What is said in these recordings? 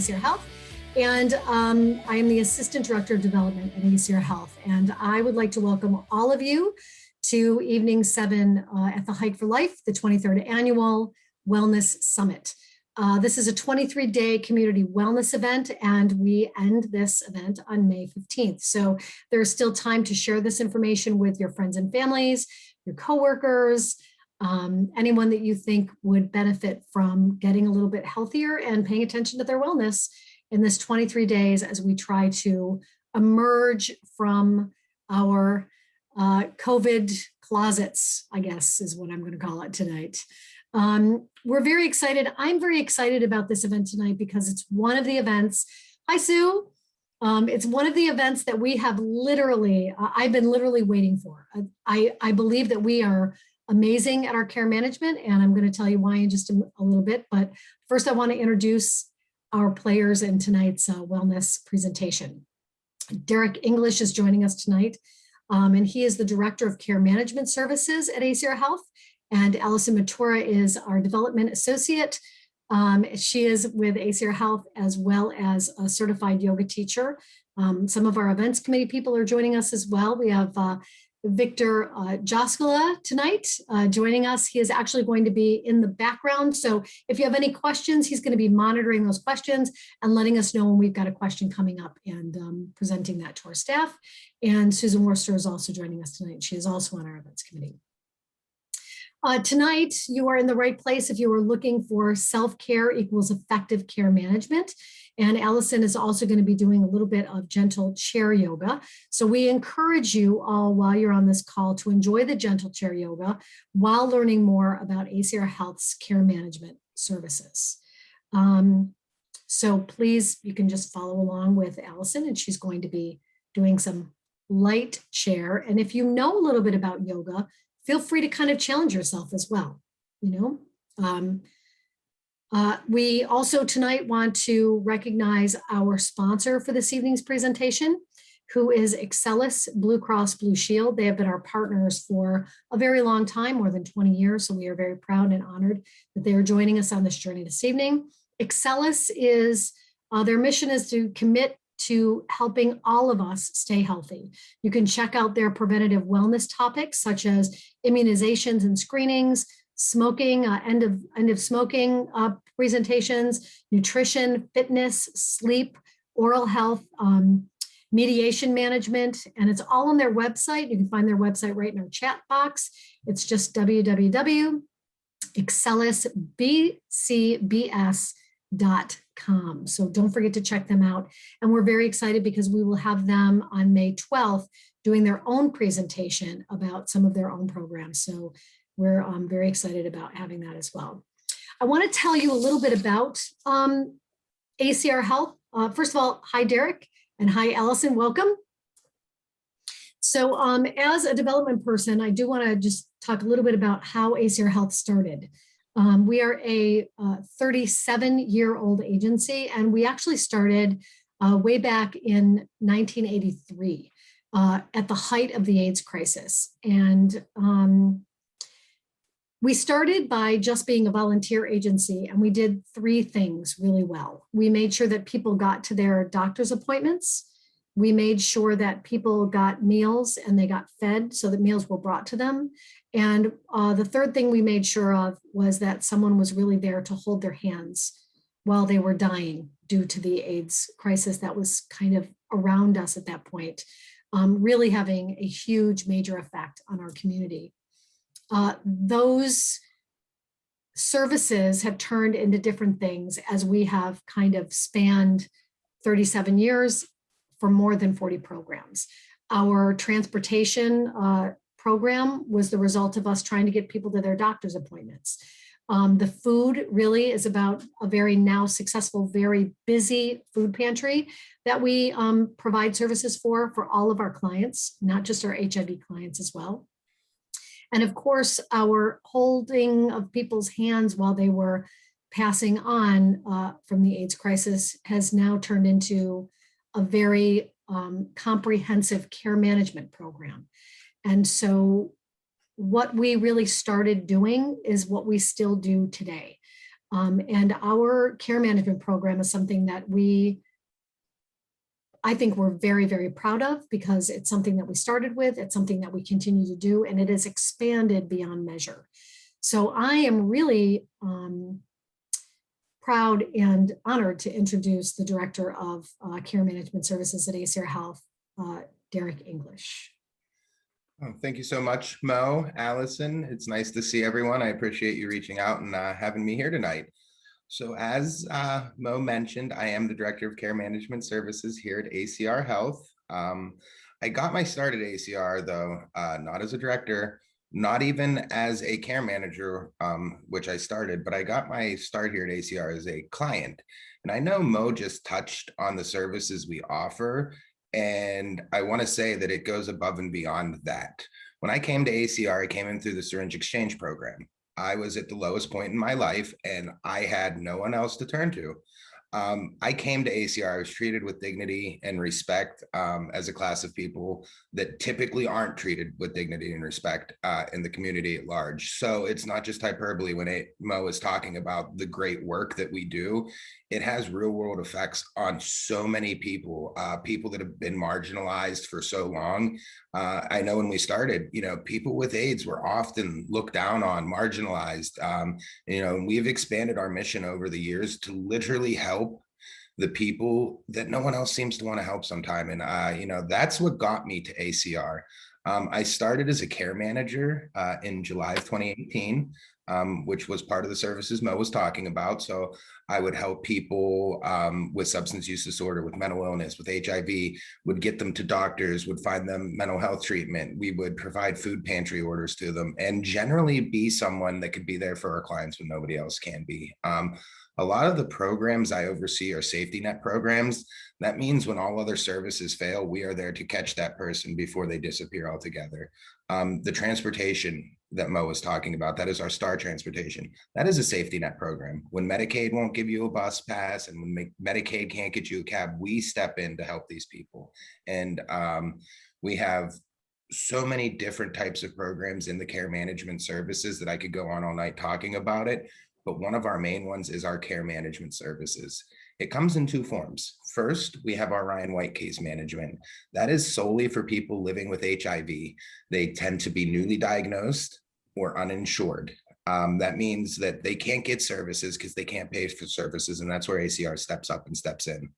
ACR Health. And I am the Assistant Director of Development at ACR Health. And I would like to welcome all of you to Evening 7 at the Hike for Life, the 23rd Annual Wellness Summit. This is a 23-day community wellness event, and we end this event on May 15th. So there's still time to share this information with your friends and families, your coworkers, anyone that you think would benefit from getting a little bit healthier and paying attention to their wellness in this 23 days as we try to emerge from our COVID closets, I guess is what I'm going to call it tonight. We're very excited. I'm very excited about this event tonight because it's one of the events. Hi, Sue. It's one of the events that we have literally, I've been literally waiting for. I believe that we are amazing at our care management, and I'm going to tell you why in just a little bit. But first, I want to introduce our players in tonight's wellness presentation. Derek English is joining us tonight, and he is the Director of Care Management Services at ACR Health. And Allison Matura is our Development Associate. She is with ACR Health as well as a certified yoga teacher. Some of our events committee people are joining us as well. We have Victor Joskula tonight joining us. He is actually going to be in the background. So if you have any questions, he's going to be monitoring those questions and letting us know when we've got a question coming up and presenting that to our staff. And Susan Worcester is also joining us tonight. She is also on our events committee. Tonight, you are in the right place if you are looking for self-care equals effective care management. And Allison is also going to be doing a little bit of gentle chair yoga. So we encourage you all while you're on this call to enjoy the gentle chair yoga while learning more about ACR Health's care management services. So please, you can just follow along with Allison, and she's going to be doing some light chair. And if you know a little bit about yoga, feel free to kind of challenge yourself as well, you know. We also tonight want to recognize our sponsor for this evening's presentation, who is Excellis Blue Cross Blue Shield. They have been our partners for a very long time, more than 20 years. So we are very proud and honored that they are joining us on this journey this evening. Excellis is, their mission is to commit to helping all of us stay healthy. You can check out their preventative wellness topics such as immunizations and screenings, smoking, end of smoking presentations, nutrition, fitness, sleep, oral health, mediation management, and it's all on their website. You can find their website right in our chat box. It's just www.excellisbcbs.com. So don't forget to check them out. And we're very excited because we will have them on May 12th doing their own presentation about some of their own programs. So we're very excited about having that as well. I want to tell you a little bit about ACR Health. First of all, hi, Derek, and hi, Allison, welcome. So as a development person, I do want to just talk a little bit about how ACR Health started. We are a 37-year-old agency, and we actually started way back in 1983 at the height of the AIDS crisis. And we started by just being a volunteer agency, and we did three things really well. We made sure that people got to their doctor's appointments. We made sure that people got meals and they got fed so that meals were brought to them. And the third thing we made sure of was that someone was really there to hold their hands while they were dying due to the AIDS crisis that was kind of around us at that point, really having a huge major effect on our community. Those services have turned into different things as we have kind of spanned 37 years for more than 40 programs. Our transportation program was the result of us trying to get people to their doctor's appointments. The food really is about a very now successful, very busy food pantry that we provide services for all of our clients, not just our HIV clients as well. And of course, our holding of people's hands while they were passing on from the AIDS crisis has now turned into a very comprehensive care management program. And so what we really started doing is what we still do today. And our care management program is something that I think we're very, very proud of, because it's something that we started with, it's something that we continue to do, and it has expanded beyond measure. So I am really proud and honored to introduce the Director of Care Management Services at ACR Health, Derek English. Oh, thank you so much, Mo, Allison. It's nice to see everyone. I appreciate you reaching out and having me here tonight. So as Mo mentioned, I am the Director of Care Management Services here at ACR Health. I got my start at ACR, though, not as a director, not even as a care manager, which I started, but I got my start here at ACR as a client. And I know Mo just touched on the services we offer, and I want to say that it goes above and beyond that. When I came to ACR, I came in through the syringe exchange program. I was at the lowest point in my life and I had no one else to turn to. I came to ACR, I was treated with dignity and respect as a class of people that typically aren't treated with dignity and respect in the community at large. So it's not just hyperbole when Mo is talking about the great work that we do. It has real world effects on so many people, people that have been marginalized for so long. I know when we started, people with AIDS were often looked down on, marginalized. We've expanded our mission over the years to literally help the people that no one else seems to want to help sometime. And, that's what got me to ACR. I started as a care manager in July of 2018, which was part of the services Mo was talking about. So I would help people with substance use disorder, with mental illness, with HIV, would get them to doctors, would find them mental health treatment. We would provide food pantry orders to them, and generally be someone that could be there for our clients when nobody else can be. A lot of the programs I oversee are safety net programs. That means when all other services fail, we are there to catch that person before they disappear altogether. The transportation that Mo was talking about, that is our STAR transportation. That is a safety net program. When Medicaid won't give you a bus pass and when Medicaid can't get you a cab, we step in to help these people. And we have so many different types of programs in the care management services that I could go on all night talking about it. But one of our main ones is our care management services. It comes in two forms. First, we have our Ryan White case management. That is solely for people living with HIV. They tend to be newly diagnosed or uninsured. That means that they can't get services because they can't pay for services, and that's where ACR steps up and steps in.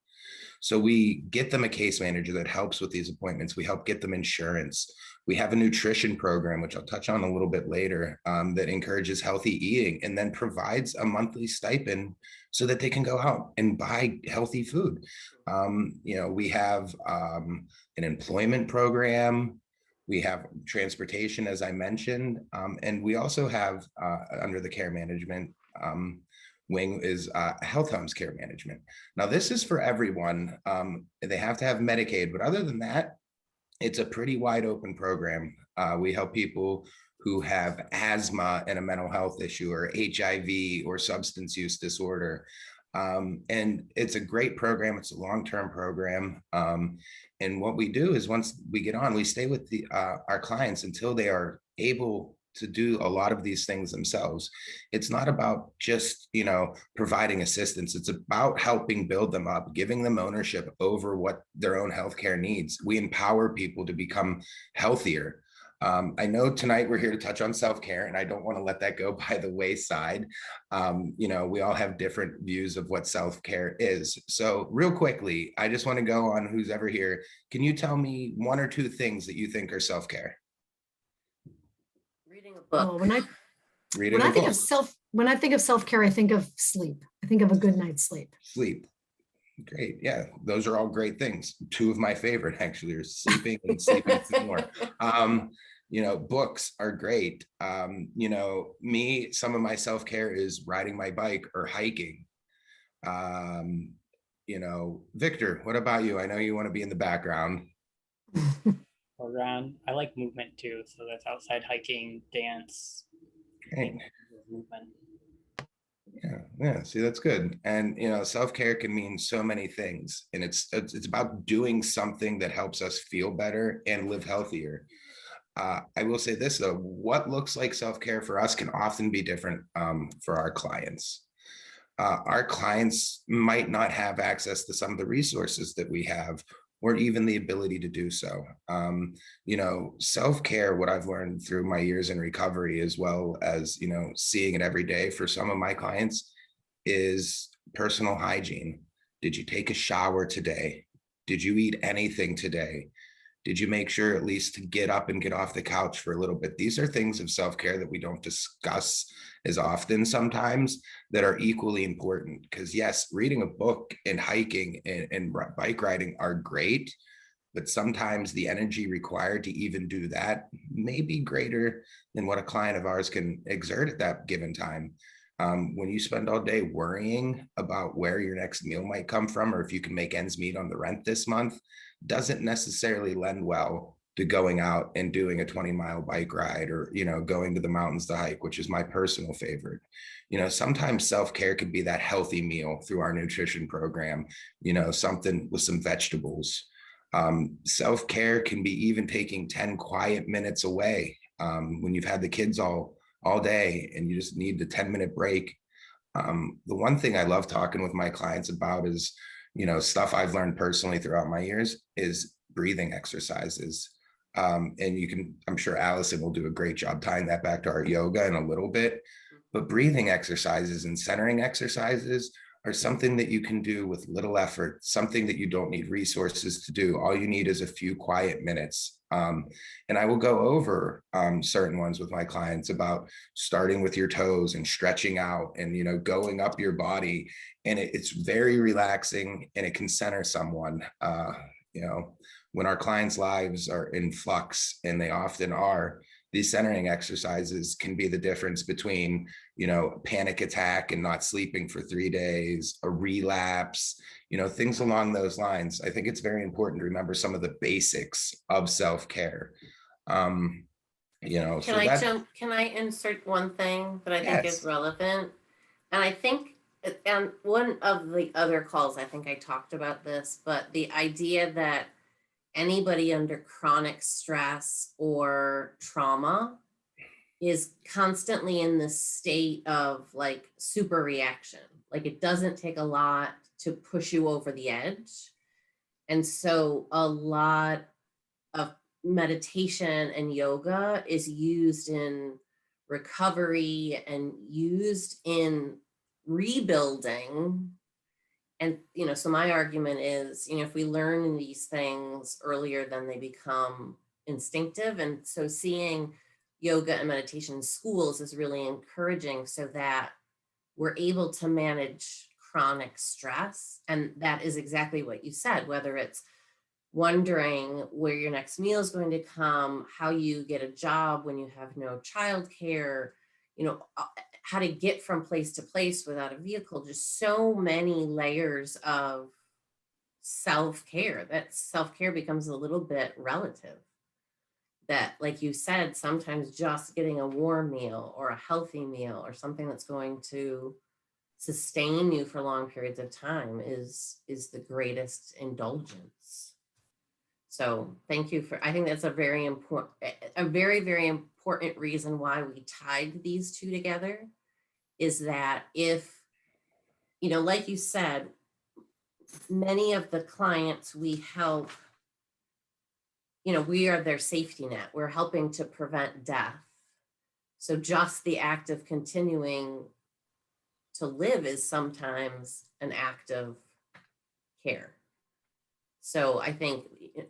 So we get them a case manager that helps with these appointments. We help get them insurance. We have a nutrition program, which I'll touch on a little bit later, that encourages healthy eating and then provides a monthly stipend so that they can go out and buy healthy food. We have an employment program. We have transportation, as I mentioned, and we also have under the care management wing is health homes care management. Now, this is for everyone. They have to have Medicaid, but other than that, it's a pretty wide open program. We help people who have asthma and a mental health issue, or HIV or substance use disorder. And it's a great program. It's a long-term program. And what we do is once we get on, we stay with our clients until they are able to do a lot of these things themselves. It's not about just, providing assistance. It's about helping build them up, giving them ownership over what their own healthcare needs. We empower people to become healthier. I know tonight we're here to touch on self-care, and I don't want to let that go by the wayside. We all have different views of what self-care is. So real quickly, I just want to go on who's ever here. Can you tell me one or two things that you think are self-care? Reading a book. Oh, when I think of self-care, I think of sleep. I think of a good night's sleep. Sleep. Great. Yeah, those are all great things. Two of my favorite actually are sleeping and sleeping some more. Books are great. Some of my self-care is riding my bike or hiking. Victor, what about you? I know you want to be in the background. Around, I like movement too, so that's outside hiking, dance. Great. Movement. Yeah. See, that's good. And self-care can mean so many things, and it's about doing something that helps us feel better and live healthier. I will say this though: what looks like self-care for us can often be different for our clients. our clients might not have access to some of the resources that we have, or even the ability to do so. Self-care, what I've learned through my years in recovery, as well as, seeing it every day for some of my clients, is personal hygiene. Did you take a shower today? Did you eat anything today? Did you make sure at least to get up and get off the couch for a little bit? These are things of self-care that we don't discuss as often sometimes, that are equally important. Because yes, reading a book and hiking and bike riding are great, but sometimes the energy required to even do that may be greater than what a client of ours can exert at that given time. When you spend all day worrying about where your next meal might come from, or if you can make ends meet on the rent this month, doesn't necessarily lend well to going out and doing a 20-mile bike ride, or, going to the mountains to hike, which is my personal favorite. Sometimes self-care could be that healthy meal through our nutrition program, something with some vegetables. Self-care can be even taking 10 quiet minutes away when you've had the kids all day and you just need the 10-minute break. The one thing I love talking with my clients about is, stuff I've learned personally throughout my years, is breathing exercises. And I'm sure Allison will do a great job tying that back to our yoga in a little bit, but breathing exercises and centering exercises are something that you can do with little effort, something that you don't need resources to do. All you need is a few quiet minutes. And I will go over certain ones with my clients about starting with your toes and stretching out and, going up your body. And it's very relaxing, and it can center someone. When our clients' lives are in flux, and they often are, these centering exercises can be the difference between, a panic attack and not sleeping for 3 days, a relapse, things along those lines. I think it's very important to remember some of the basics of self-care. Can I insert one thing that I think is relevant? And I think, and one of the other calls, I think I talked about this, but the idea that anybody under chronic stress or trauma is constantly in this state of like super reaction. Like, it doesn't take a lot to push you over the edge. And so a lot of meditation and yoga is used in recovery and used in rebuilding. And, so my argument is, if we learn these things earlier, then they become instinctive. And so seeing yoga and meditation in schools is really encouraging, so that we're able to manage chronic stress. And that is exactly what you said, whether it's wondering where your next meal is going to come, how you get a job when you have no childcare, how to get from place to place without a vehicle, just so many layers of self-care, that self-care becomes a little bit relative. That, like you said, sometimes just getting a warm meal or a healthy meal or something that's going to sustain you for long periods of time is the greatest indulgence. So thank you I think that's a very, very important reason why we tied these two together, is that if, like you said, many of the clients we help, we are their safety net. We're helping to prevent death. So just the act of continuing to live is sometimes an act of care. So I think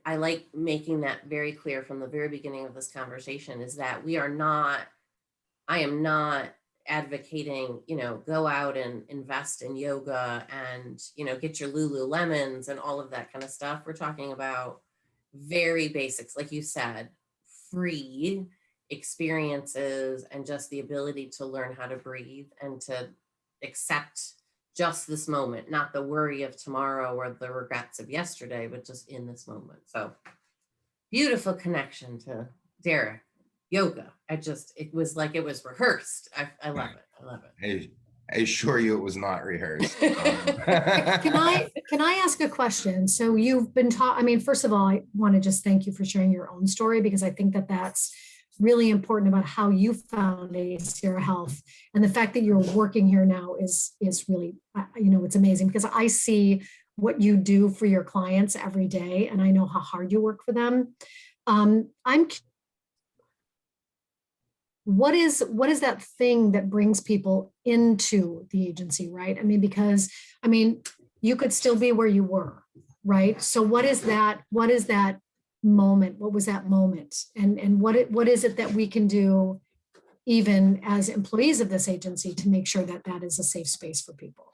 I like making that very clear from the very beginning of this conversation, is that I am not advocating, go out and invest in yoga and, get your Lululemons and all of that kind of stuff. We're talking about very basics, like you said, free experiences, and just the ability to learn how to breathe and to accept just this moment, not the worry of tomorrow or the regrets of yesterday, but just in this moment. So beautiful connection to Derek. Yoga. It was like it was rehearsed. I love it. I love it. Hey, I assure you it was not rehearsed. Can I ask a question? So you've been taught, first of all, I want to just thank you for sharing your own story, because I think that that's really important about how you found ACR Health. And the fact that you're working here now is really, it's amazing, because I see what you do for your clients every day, and I know how hard you work for them. What is that thing that brings people into the agency, right? I mean, because you could still be where you were, right? So what is that moment? What was that moment? And what is it that we can do, even as employees of this agency, to make sure that that is a safe space for people?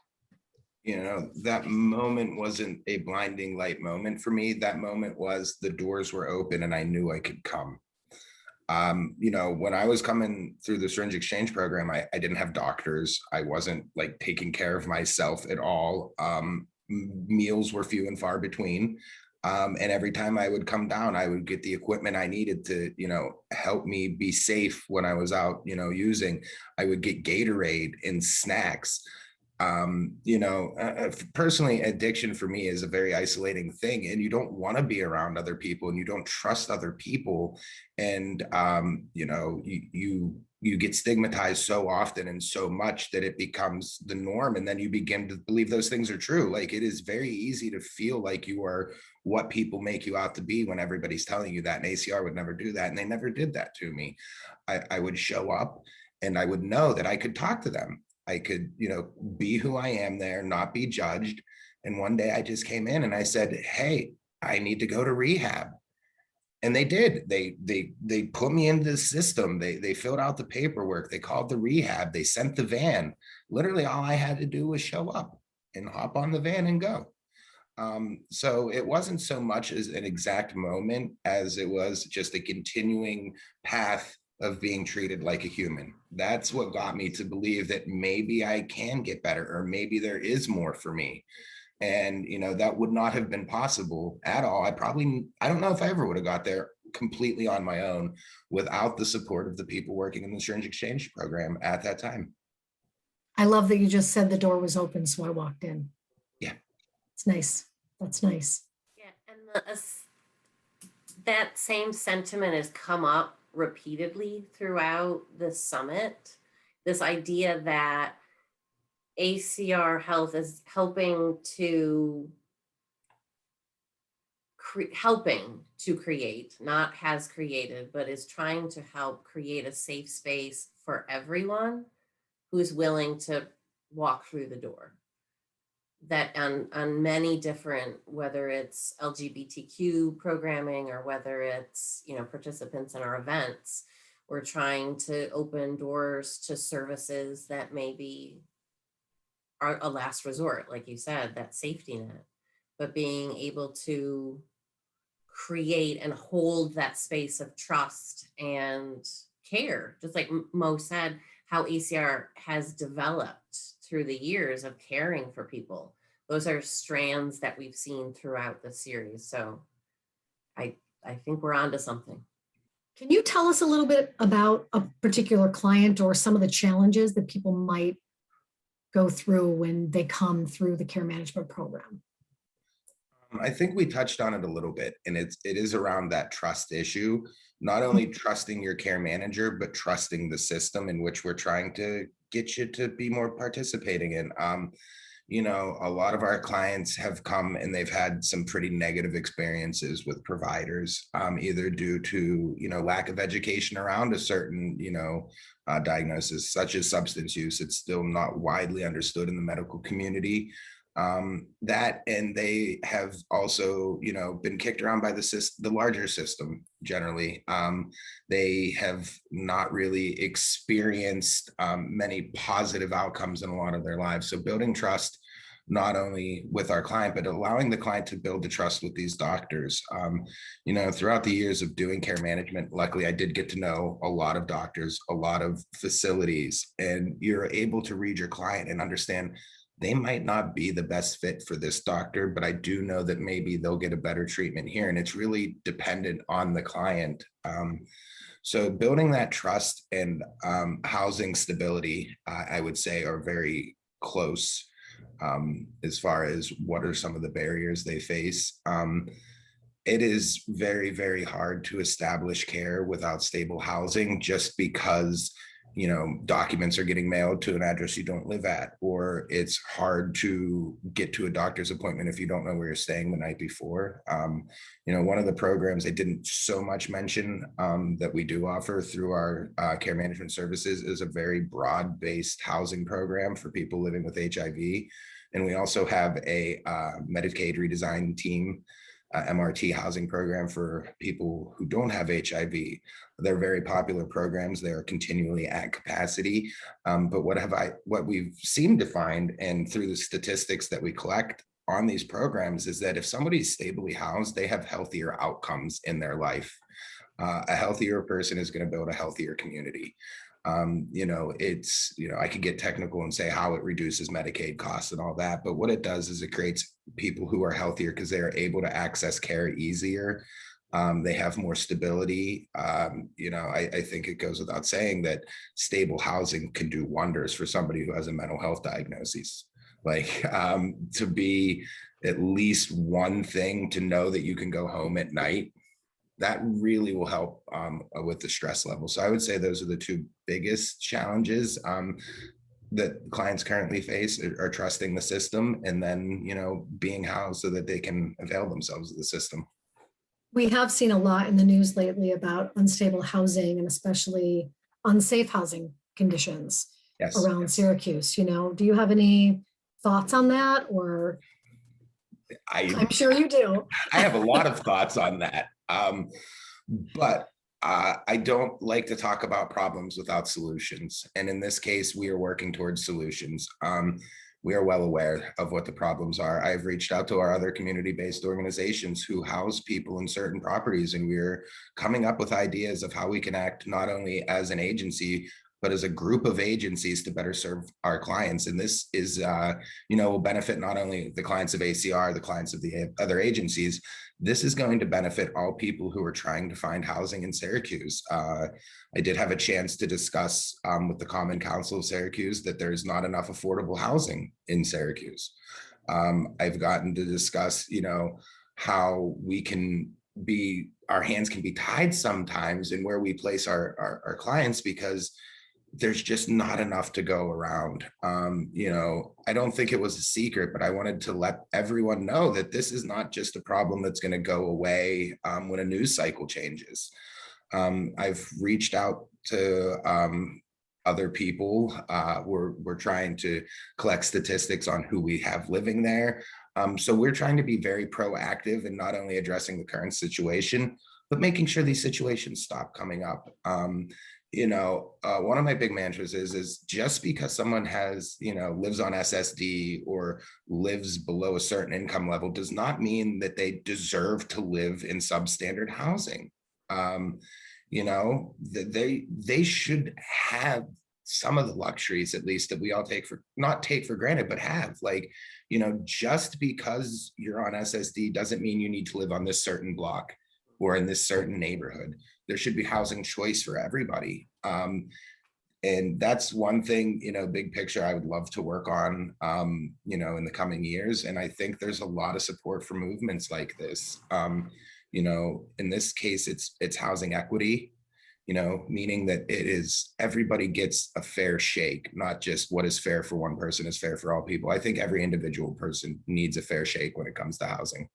That moment wasn't a blinding light moment for me. That moment was the doors were open and I knew I could come. When I was coming through the syringe exchange program, I didn't have doctors. I wasn't like taking care of myself at all. Meals were few and far between. And every time I would come down, I would get the equipment I needed to, help me be safe when I was out, using. I would get Gatorade and snacks. Personally, addiction for me is a very isolating thing, and you don't want to be around other people, and you don't trust other people, and you get stigmatized so often and so much that it becomes the norm, and then you begin to believe those things are true. Like, it is very easy to feel like you are what people make you out to be when everybody's telling you that, and ACR would never do that, and they never did that to me. I would show up and I would know that I could talk to them. I could, be who I am there, not be judged. And one day I just came in and I said, hey, I need to go to rehab. And they did. They put me into the system. They filled out the paperwork. They called the rehab. They sent the van. Literally all I had to do was show up and hop on the van and go. So it wasn't so much as an exact moment as it was just a continuing path of being treated like a human. That's what got me to believe that maybe I can get better, or maybe there is more for me. And, that would not have been possible at all. I don't know if I ever would have got there completely on my own without the support of the people working in the syringe exchange program at that time. I love that you just said the door was open, so I walked in. Yeah. It's nice. That's nice. Yeah. And that same sentiment has come up repeatedly throughout the summit. This idea that ACR Health is helping to create, not has created, but is trying to help create a safe space for everyone who's willing to walk through the door. That on many different, whether it's LGBTQ programming or whether it's, participants in our events, we're trying to open doors to services that maybe are a last resort, like you said, that safety net, but being able to create and hold that space of trust and care, just like Mo said, how ACR has developed through the years of caring for people. Those are strands that we've seen throughout the series. So I think we're onto something. Can you tell us a little bit about a particular client or some of the challenges that people might go through when they come through the care management program? I think we touched on it a little bit, and it is around that trust issue, not only trusting your care manager, but trusting the system in which we're trying to get you to be more participating in. A lot of our clients have come and they've had some pretty negative experiences with providers, either due to, lack of education around a certain, diagnosis, such as substance use. It's still not widely understood in the medical community. And they have also, been kicked around by the larger system generally. They have not really experienced many positive outcomes in a lot of their lives. So building trust, not only with our client, but allowing the client to build the trust with these doctors. Throughout the years of doing care management, luckily I did get to know a lot of doctors, a lot of facilities, and you're able to read your client and understand they might not be the best fit for this doctor, but I do know that maybe they'll get a better treatment here. And it's really dependent on the client. So building that trust and housing stability, I would say, are very close as far as what are some of the barriers they face. it is very, very hard to establish care without stable housing, just because, documents are getting mailed to an address you don't live at, or it's hard to get to a doctor's appointment if you don't know where you're staying the night before. One of the programs I didn't so much mention that we do offer through our care management services is a very broad-based housing program for people living with HIV. And we also have a Medicaid redesign team, MRT housing program for people who don't have HIV. They're very popular programs. They are continually at capacity. But what we've seemed to find, and through the statistics that we collect on these programs, is that if somebody's stably housed, they have healthier outcomes in their life. A healthier person is going to build a healthier community. I could get technical and say how it reduces Medicaid costs and all that, but what it does is it creates people who are healthier because they are able to access care easier. They have more stability. I think it goes without saying that stable housing can do wonders for somebody who has a mental health diagnosis. To be at least one thing, to know that you can go home at night, that really will help with the stress level. So I would say those are the two biggest challenges that clients currently face, are trusting the system, and then, being housed so that they can avail themselves of the system. We have seen a lot in the news lately about unstable housing and especially unsafe housing conditions around Syracuse. Do you have any thoughts on that? Or I'm sure you do. I have a lot of thoughts on that. But I don't like to talk about problems without solutions. And in this case, we are working towards solutions. We are well aware of what the problems are. I've reached out to our other community-based organizations who house people in certain properties, and we're coming up with ideas of how we can act not only as an agency, but as a group of agencies to better serve our clients. And this is, will benefit not only the clients of ACR, the clients of the other agencies. This is going to benefit all people who are trying to find housing in Syracuse. I did have a chance to discuss with the Common Council of Syracuse that there's not enough affordable housing in Syracuse. I've gotten to discuss, how we can our hands can be tied sometimes in where we place our clients, because there's just not enough to go around. I don't think it was a secret, but I wanted to let everyone know that this is not just a problem that's going to go away when a news cycle changes. I've reached out to other people. We're trying to collect statistics on who we have living there. So we're trying to be very proactive in not only addressing the current situation, but making sure these situations stop coming up. One of my big mantras is just because someone lives on SSD or lives below a certain income level does not mean that they deserve to live in substandard housing. They should have some of the luxuries, at least, that we all not take for granted, but have. Just because you're on SSD doesn't mean you need to live on this certain block or in this certain neighborhood. There should be housing choice for everybody. And that's one thing, big picture, I would love to work on, in the coming years. And I think there's a lot of support for movements like this. In this case, it's housing equity, meaning that everybody gets a fair shake, not just what is fair for one person is fair for all people. I think every individual person needs a fair shake when it comes to housing.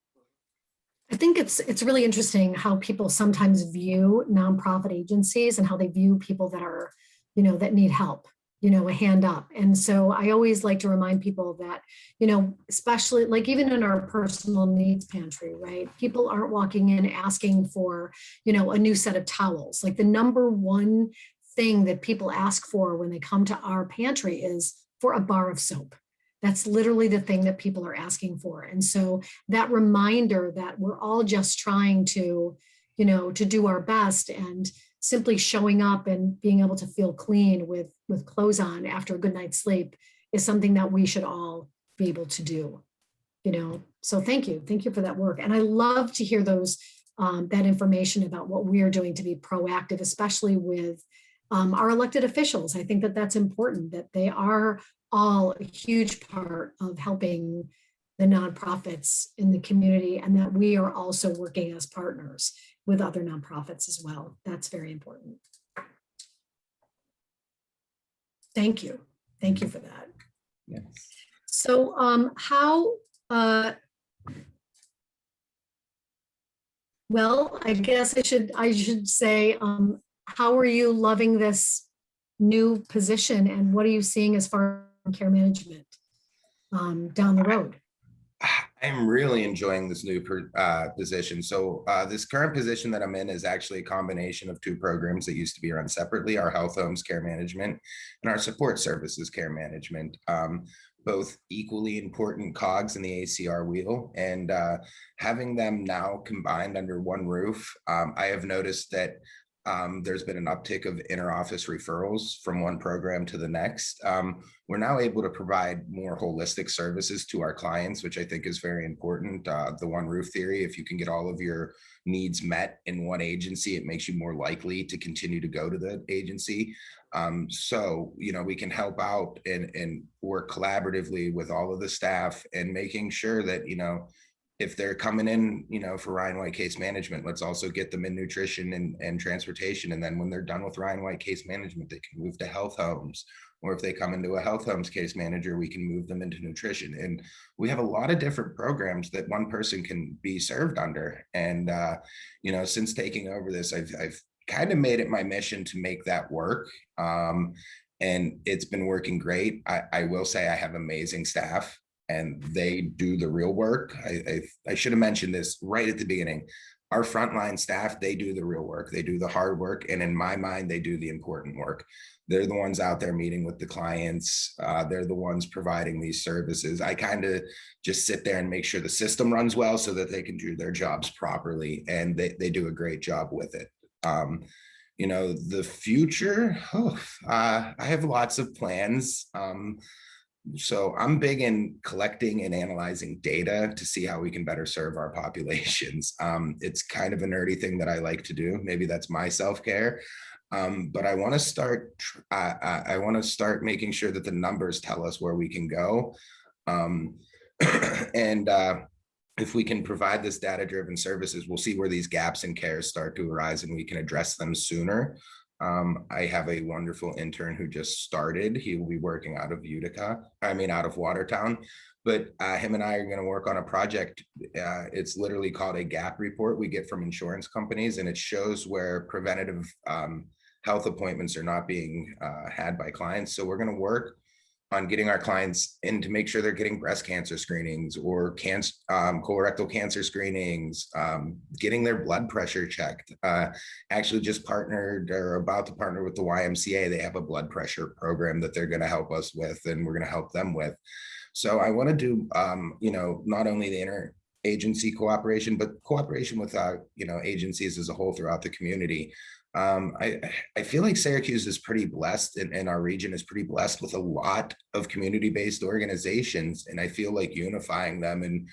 I think it's really interesting how people sometimes view nonprofit agencies and how they view people that are, that need help, a hand up. And so I always like to remind people that, especially even in our personal needs pantry, right? People aren't walking in asking for, a new set of towels. The number one thing that people ask for when they come to our pantry is for a bar of soap. That's literally the thing that people are asking for. And so that reminder that we're all just trying to, to do our best, and simply showing up and being able to feel clean with clothes on after a good night's sleep is something that we should all be able to do, So thank you for that work. And I love to hear that information about what we are doing to be proactive, especially with our elected officials. I think that that's important, that they are all a huge part of helping the nonprofits in the community, and that we are also working as partners with other nonprofits as well. That's very important. Thank you. Thank you for that. Yes. So well, I guess I should say, how are you loving this new position, and what are you seeing as far as care management down the road? I'm really enjoying this new position. So this current position that I'm in is actually a combination of two programs that used to be run separately, our health homes care management and our support services care management. Both equally important cogs in the ACR wheel, and having them now combined under one roof, I have noticed that there's been an uptick of inter-office referrals from one program to the next. We're now able to provide more holistic services to our clients, which I think is very important. The one roof theory, if you can get all of your needs met in one agency, it makes you more likely to continue to go to the agency. So, we can help out and work collaboratively with all of the staff and making sure that, if they're coming in, for Ryan White case management, let's also get them in nutrition and transportation. And then when they're done with Ryan White case management, they can move to health homes. Or if they come into a health homes case manager, we can move them into nutrition. And we have a lot of different programs that one person can be served under. And, since taking over this, I've kind of made it my mission to make that work. And it's been working great. I will say I have amazing staff, and they do the real work. I should have mentioned this right at the beginning. Our frontline staff, they do the real work. They do the hard work. And in my mind, they do the important work. They're the ones out there meeting with the clients. They're the ones providing these services. I kind of just sit there and make sure the system runs well so that they can do their jobs properly. And they do a great job with it. The future, I have lots of plans. So I'm big in collecting and analyzing data to see how we can better serve our populations. It's kind of a nerdy thing that I like to do. Maybe that's my self-care. But I want to start. I want to start making sure that the numbers tell us where we can go, and if we can provide this data-driven services, we'll see where these gaps in care start to arise, and we can address them sooner. I have a wonderful intern who just started. He will be working out of out of Watertown, but him and I are going to work on a project. It's literally called a gap report we get from insurance companies, and it shows where preventative health appointments are not being had by clients. So we're going to work on getting our clients in to make sure they're getting breast cancer screenings or colorectal cancer screenings, getting their blood pressure checked. Actually just partnered or about to partner with the YMCA. They have a blood pressure program that they're going to help us with, and we're going to help them with. So I want to do, not only the interagency cooperation, but cooperation with, agencies as a whole throughout the community. I feel like Syracuse is pretty blessed, and our region is pretty blessed with a lot of community-based organizations. And I feel like unifying them and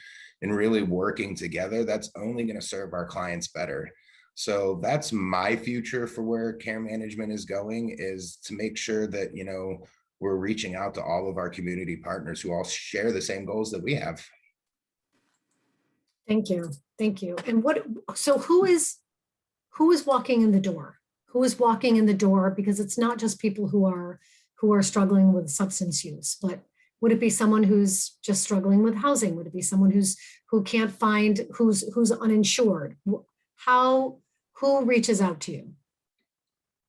really working together, that's only going to serve our clients better. So that's my future for where care management is going, is to make sure that, we're reaching out to all of our community partners who all share the same goals that we have. Thank you. Thank you. And so who is walking in the door? Who is walking in the door? Because it's not just people who are struggling with substance use, but would it be someone who's just struggling with housing? Would it be someone who can't find, who's uninsured? Who reaches out to you?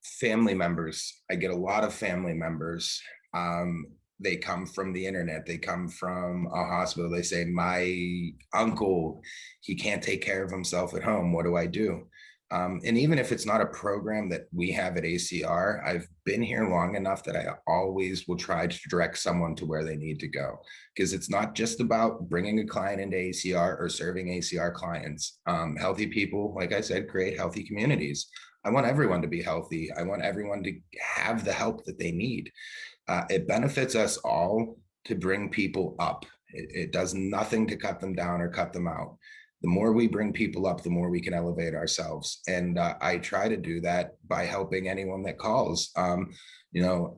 Family members. I get a lot of family members. They come from the internet. They come from a hospital. They say, my uncle, he can't take care of himself at home. What do I do? And even if it's not a program that we have at ACR, I've been here long enough that I always will try to direct someone to where they need to go, because it's not just about bringing a client into ACR or serving ACR clients. Healthy people, like I said, create healthy communities. I want everyone to be healthy. I want everyone to have the help that they need. It benefits us all to bring people up. It does nothing to cut them down or cut them out. The more we bring people up, the more we can elevate ourselves. And I try to do that by helping anyone that calls. I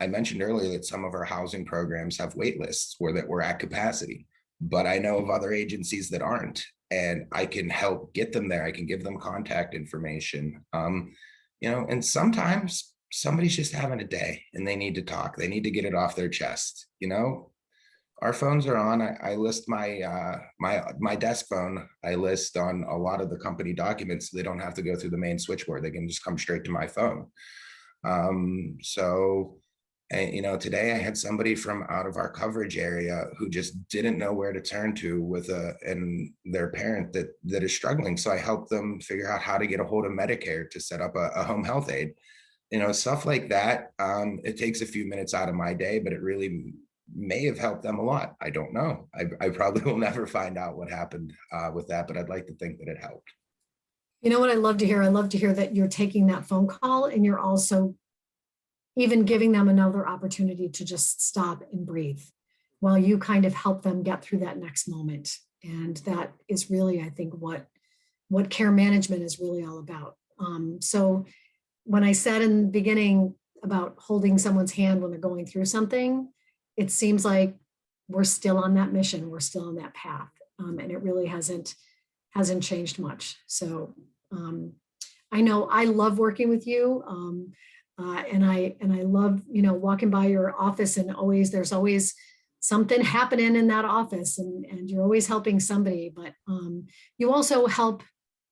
mentioned earlier that some of our housing programs have wait lists where that we're at capacity. but I know of other agencies that aren't, and I can help get them there. I can give them contact information. And sometimes somebody's just having a day and they need to talk. They need to get it off their chest. Our phones are on. I list my desk phone. I list on a lot of the company documents. So they don't have to go through the main switchboard. They can just come straight to my phone. Today I had somebody from out of our coverage area who just didn't know where to turn to and their parent that is struggling. So I helped them figure out how to get a hold of Medicare to set up a home health aide. Stuff like that. It takes a few minutes out of my day, but it really may have helped them a lot. I don't know. I probably will never find out what happened with that, but I'd like to think that it helped. You know what I love to hear? I love to hear that you're taking that phone call and you're also even giving them another opportunity to just stop and breathe while you kind of help them get through that next moment. And that is really, I think, what care management is really all about. So when I said in the beginning about holding someone's hand when they're going through something, it seems like we're still on that mission. We're still on that path. And it really hasn't changed much. So I know I love working with you. And I love, walking by your office, and there's always something happening in that office, and you're always helping somebody, but you also help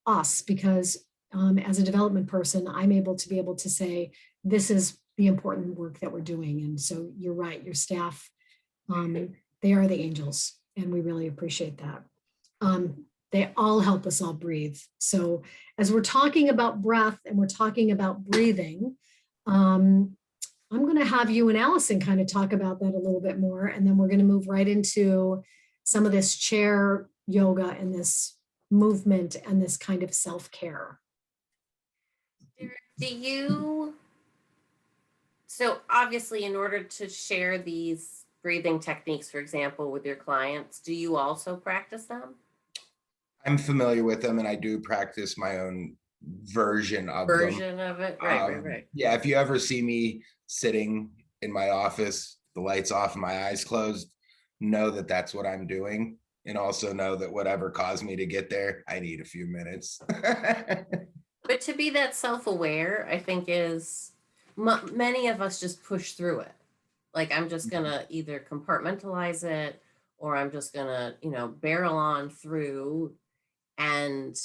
us because as a development person, I'm able to say, this is the important work that we're doing. And so you're right, your staff, they are the angels, and we really appreciate that. They all help us all breathe. So as we're talking about breath and we're talking about breathing, I'm going to have you and Allison kind of talk about that a little bit more, and then we're going to move right into some of this chair yoga and this movement and this kind of self-care. So obviously, in order to share these breathing techniques, for example, with your clients, do you also practice them? I'm familiar with them, and I do practice my own version of it. Right. Yeah, if you ever see me sitting in my office, the lights off and my eyes closed, know that that's what I'm doing, and also know that whatever caused me to get there, I need a few minutes. But to be that self-aware, I think is many of us just push through it. Like, I'm just gonna either compartmentalize it, or I'm just gonna, barrel on through, and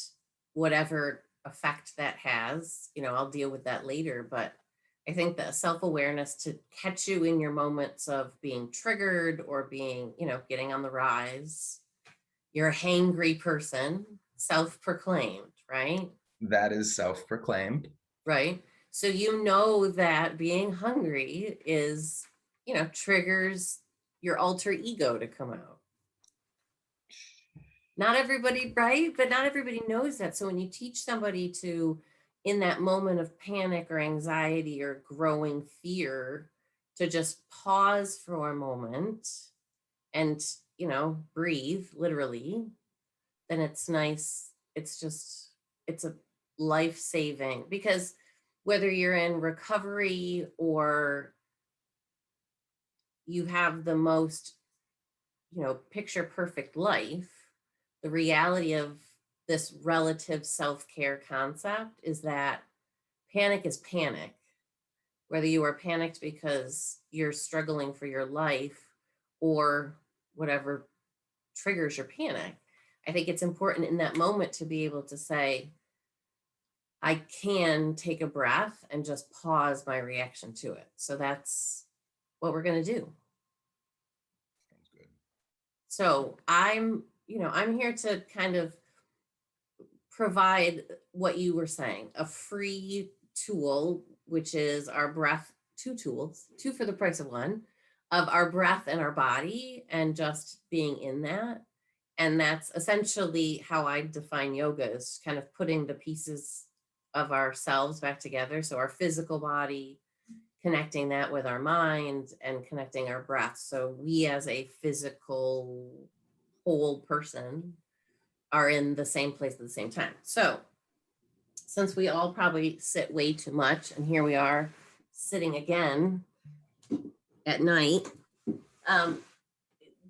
whatever effect that has, I'll deal with that later. But I think that self-awareness to catch you in your moments of being triggered or being, getting on the rise. You're a hangry person, self-proclaimed, right? That is self-proclaimed. Right. So that being hungry is, triggers your alter ego to come out. Not everybody, right? But not everybody knows that. So when you teach somebody to, in that moment of panic or anxiety or growing fear, to just pause for a moment and, breathe literally, then it's nice. It's a life-saving, because whether you're in recovery or you have the most, picture perfect life, the reality of this relative self-care concept is that panic is panic. Whether you are panicked because you're struggling for your life or whatever triggers your panic, I think it's important in that moment to be able to say, I can take a breath and just pause my reaction to it. So that's what we're going to do. Sounds good. So I'm here to kind of provide what you were saying, a free tool, which is our breath, 2 tools, 2 for the price of 1, of our breath and our body, and just being in that. And that's essentially how I define yoga, is kind of putting the pieces of ourselves back together. So our physical body, connecting that with our mind, and connecting our breath. So we as a physical whole person are in the same place at the same time. So since we all probably sit way too much, and here we are sitting again at night,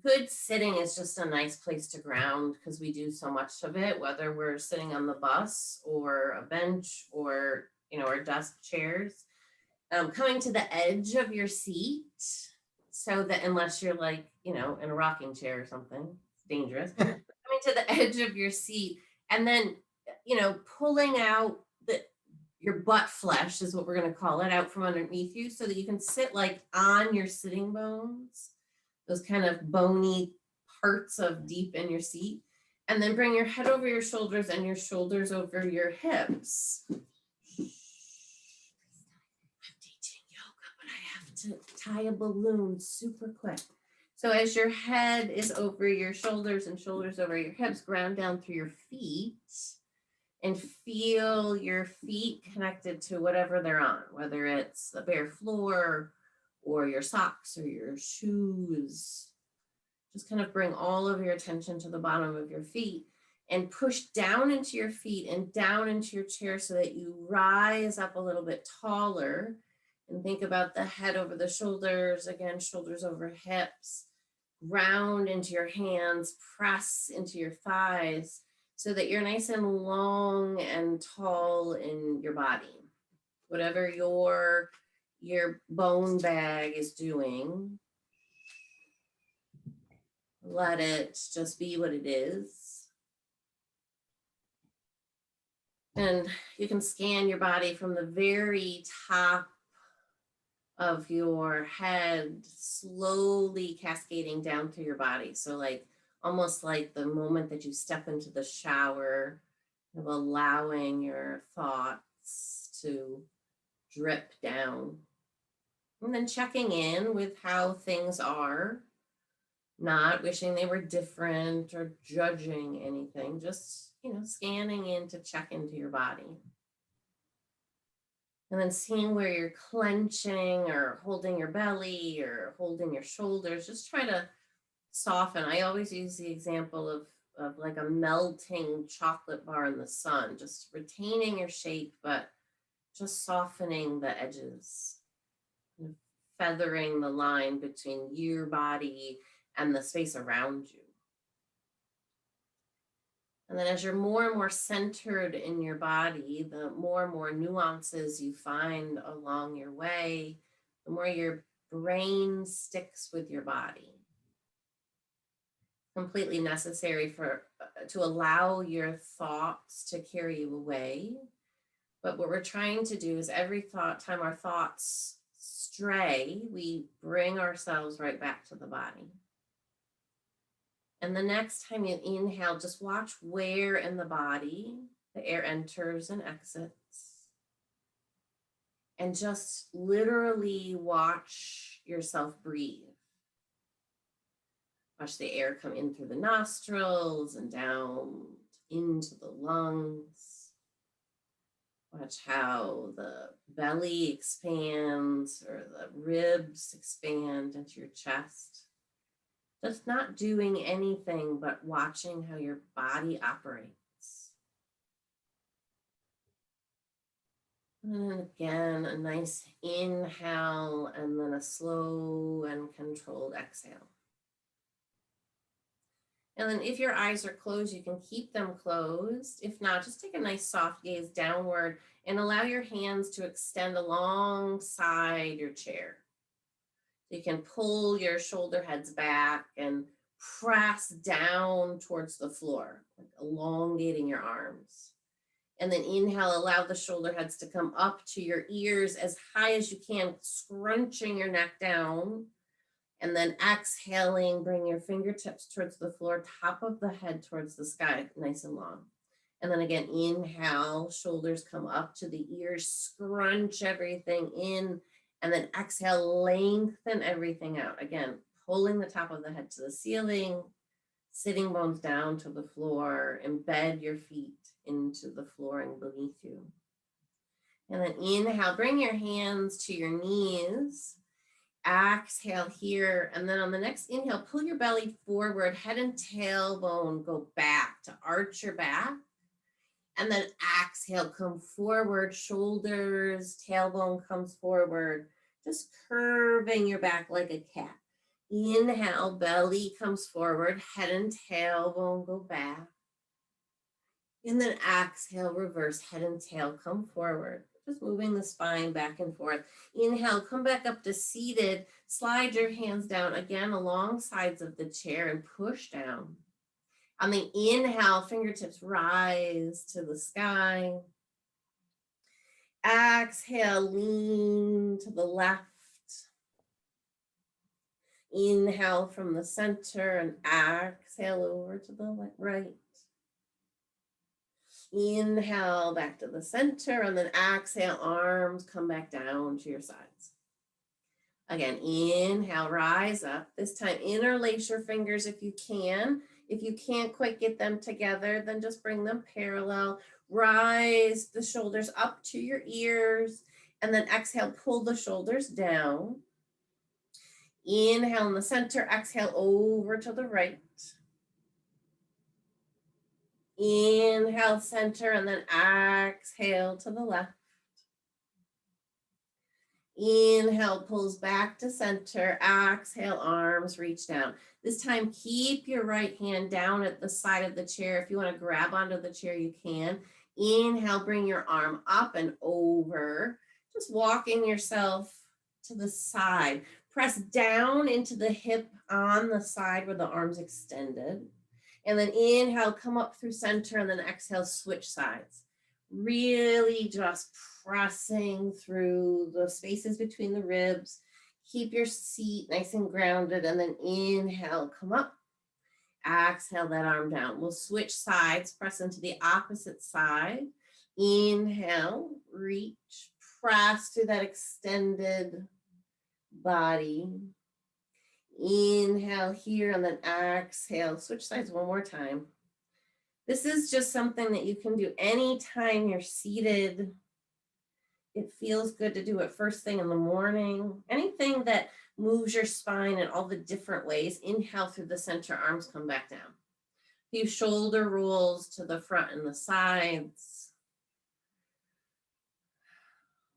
good good sitting is just a nice place to ground because we do so much of it, whether we're sitting on the bus or a bench or, our desk chairs. Coming to the edge of your seat so that unless you're like, in a rocking chair or something, it's dangerous. Coming to the edge of your seat and then, pulling out your butt flesh is what we're going to call it, out from underneath you so that you can sit like on your sitting bones, those kind of bony parts of deep in your seat, and then bring your head over your shoulders and your shoulders over your hips. I'm teaching yoga, but I have to tie a balloon super quick. So as your head is over your shoulders and shoulders over your hips, ground down through your feet and feel your feet connected to whatever they're on, whether it's the bare floor or your socks or your shoes. Just kind of bring all of your attention to the bottom of your feet and push down into your feet and down into your chair so that you rise up a little bit taller, and think about the head over the shoulders, again, shoulders over hips, ground into your hands, press into your thighs, so that you're nice and long and tall in your body. Whatever your bone bag is doing, let it just be what it is. And you can scan your body from the very top of your head, slowly cascading down through your body. So like almost like the moment that you step into the shower, of allowing your thoughts to drip down. And then checking in with how things are, not wishing they were different or judging anything, just, scanning in to check into your body. And then seeing where you're clenching or holding your belly or holding your shoulders, just try to soften. I always use the example of like a melting chocolate bar in the sun, just retaining your shape, but just softening the edges, feathering the line between your body and the space around you. And then as you're more and more centered in your body, the more and more nuances you find along your way, the more your brain sticks with your body. Completely necessary to allow your thoughts to carry you away. But what we're trying to do is every time our thoughts stray, we bring ourselves right back to the body. And the next time you inhale, just watch where in the body the air enters and exits. And just literally watch yourself breathe. Watch the air come in through the nostrils and down into the lungs. Watch how the belly expands or the ribs expand into your chest. Just not doing anything but watching how your body operates. And then again, a nice inhale and then a slow and controlled exhale. And then if your eyes are closed, you can keep them closed. If not, just take a nice soft gaze downward and allow your hands to extend alongside your chair. You can pull your shoulder heads back and press down towards the floor, like elongating your arms. And then inhale, allow the shoulder heads to come up to your ears as high as you can, scrunching your neck down. And then exhaling, bring your fingertips towards the floor, top of the head towards the sky, nice and long. And then again, inhale, shoulders come up to the ears, scrunch everything in. And then exhale, lengthen everything out. Again, pulling the top of the head to the ceiling, sitting bones down to the floor, embed your feet into the flooring beneath you. And then inhale, bring your hands to your knees. Exhale here. And then on the next inhale, pull your belly forward, head and tailbone go back to arch your back. And then exhale, come forward, shoulders, tailbone comes forward, just curving your back like a cat. Inhale, belly comes forward, head and tailbone go back. And then exhale, reverse, head and tail come forward. Just moving the spine back and forth. Inhale, come back up to seated. Slide your hands down again along sides of the chair and push down. On the inhale, fingertips rise to the sky. Exhale, lean to the left. Inhale from the center and exhale over to the right. Inhale back to the center and then exhale, arms come back down to your sides. Again, inhale, rise up. This time interlace your fingers if you can. If you can't quite get them together, then just bring them parallel. Rise the shoulders up to your ears and then exhale, pull the shoulders down. Inhale in the center, exhale over to the right. Inhale, center, and then exhale to the left. Inhale, pulls back to center. Exhale, arms reach down. This time, keep your right hand down at the side of the chair. If you want to grab onto the chair, you can. Inhale, bring your arm up and over. Just walking yourself to the side. Press down into the hip on the side where the arm's extended. And then inhale, come up through center, and then exhale, switch sides. Really just pressing through the spaces between the ribs. Keep your seat nice and grounded, and then inhale, come up. Exhale that arm down. We'll switch sides, press into the opposite side. Inhale, reach, press through that extended body. Inhale here and then exhale. Switch sides one more time. This is just something that you can do anytime you're seated. It feels good to do it first thing in the morning. Anything that moves your spine in all the different ways. Inhale through the center, arms come back down. A few shoulder rolls to the front and the sides.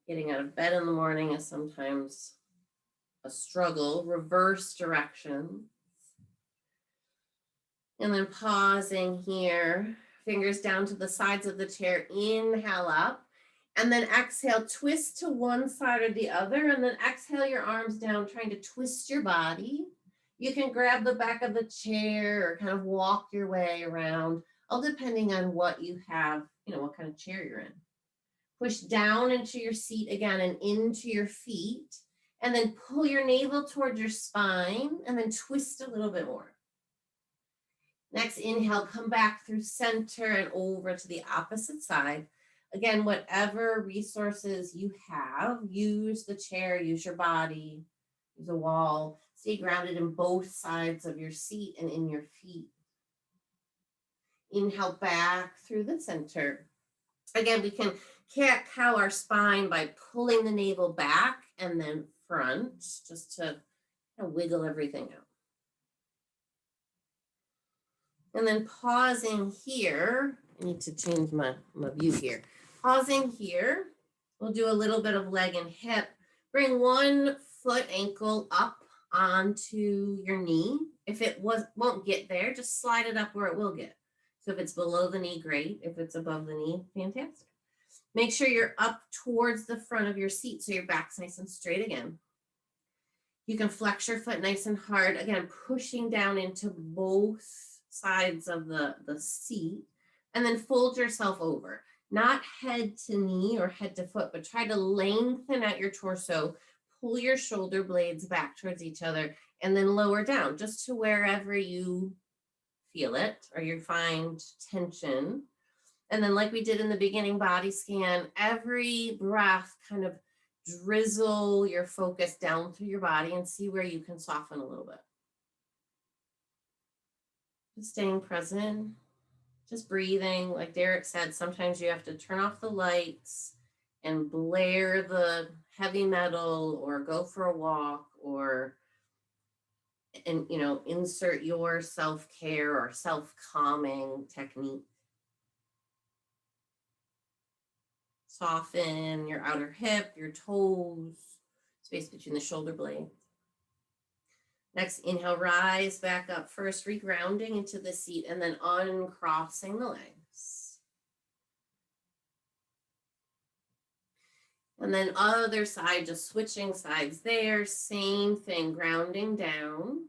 Getting out of bed in the morning is sometimes a struggle. Reverse directions. And then pausing here, fingers down to the sides of the chair. Inhale up, and then exhale, twist to one side or the other, and then exhale your arms down, trying to twist your body. You can grab the back of the chair or kind of walk your way around, all depending on what you have, what kind of chair you're in. Push down into your seat again and into your feet. And then pull your navel towards your spine and then twist a little bit more. Next, inhale, come back through center and over to the opposite side. Again, whatever resources you have, use the chair, use your body, use a wall. Stay grounded in both sides of your seat and in your feet. Inhale back through the center. Again, we can cat-cow our spine by pulling the navel back and then front, just to wiggle everything out. And then pausing here, I need to change my view here. Pausing here, we'll do a little bit of leg and hip. Bring one foot ankle up onto your knee. If it won't get there, just slide it up where it will get. So if it's below the knee, great. If it's above the knee, fantastic. Make sure you're up towards the front of your seat so your back's nice and straight again. You can flex your foot nice and hard, again, pushing down into both sides of the seat, and then fold yourself over. Not head to knee or head to foot, but try to lengthen out your torso, pull your shoulder blades back towards each other, and then lower down just to wherever you feel it or you find tension. And then like we did in the beginning body scan, every breath kind of drizzle your focus down through your body and see where you can soften a little bit. Just staying present, just breathing. Like Derek said, sometimes you have to turn off the lights and blare the heavy metal or go for a walk or insert your self-care or self-calming technique. Soften your outer hip, your toes, space between the shoulder blades. Next, inhale, rise back up. First, regrounding into the seat and then uncrossing the legs. And then other side, just switching sides there. Same thing, grounding down.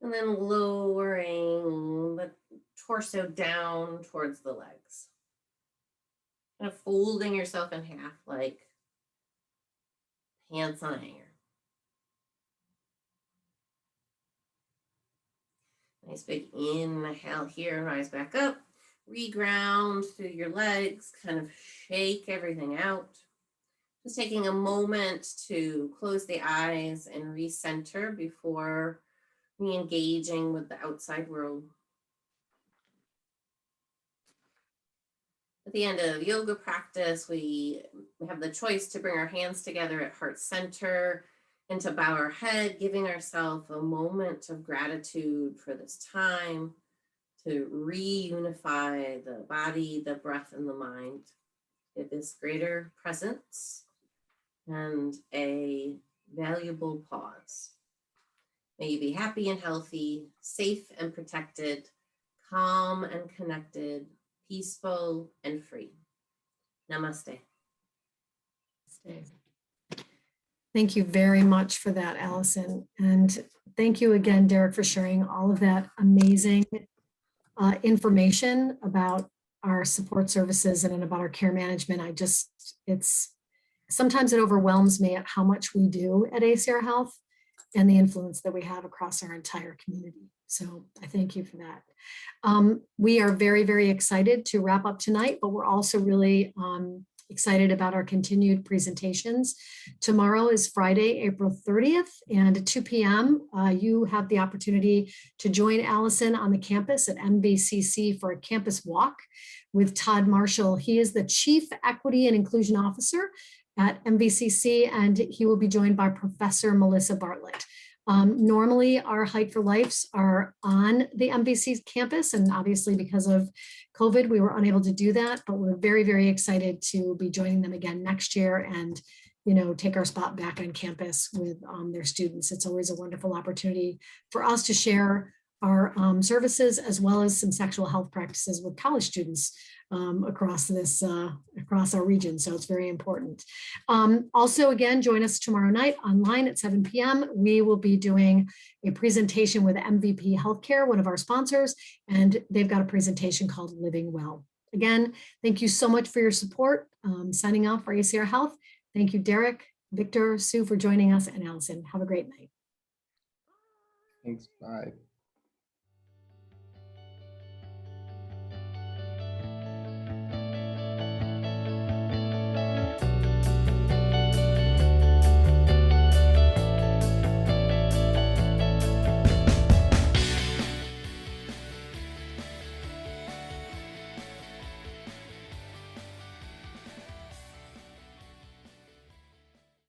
And then lowering the torso down towards the legs. Kind of folding yourself in half like pants on a hanger. Nice big inhale here and rise back up. Reground through your legs, kind of shake everything out. Just taking a moment to close the eyes and recenter before re-engaging with the outside world. At the end of yoga practice, we have the choice to bring our hands together at heart center and to bow our head, giving ourselves a moment of gratitude for this time, to reunify the body, the breath, and the mind. Give this greater presence and a valuable pause. May you be happy and healthy, safe and protected, calm and connected, peaceful and free. Namaste. Thank you very much for that, Allison. And thank you again, Derek, for sharing all of that amazing information about our support services and about our care management. Sometimes it overwhelms me at how much we do at ACR Health and the influence that we have across our entire community. So I thank you for that. We are very, very excited to wrap up tonight, but we're also really excited about our continued presentations. Tomorrow is Friday, April 30th, and at 2 p.m. You have the opportunity to join Allison on the campus at MVCC for a campus walk with Todd Marshall. He is the Chief Equity and Inclusion Officer at MVCC, and he will be joined by Professor Melissa Bartlett. Normally, our Hike for Lives are on the MVC campus, and obviously because of COVID, we were unable to do that, but we're very, very excited to be joining them again next year and, take our spot back on campus with their students. It's always a wonderful opportunity for us to share our services as well as some sexual health practices with college students across our region. So it's very important. Also, again, join us tomorrow night online at 7 p.m. We will be doing a presentation with MVP Healthcare, one of our sponsors, and they've got a presentation called Living Well. Again, thank you so much for your support. Signing off for ACR Health. Thank you, Derek, Victor, Sue, for joining us, and Allison. Have a great night. Thanks. Bye.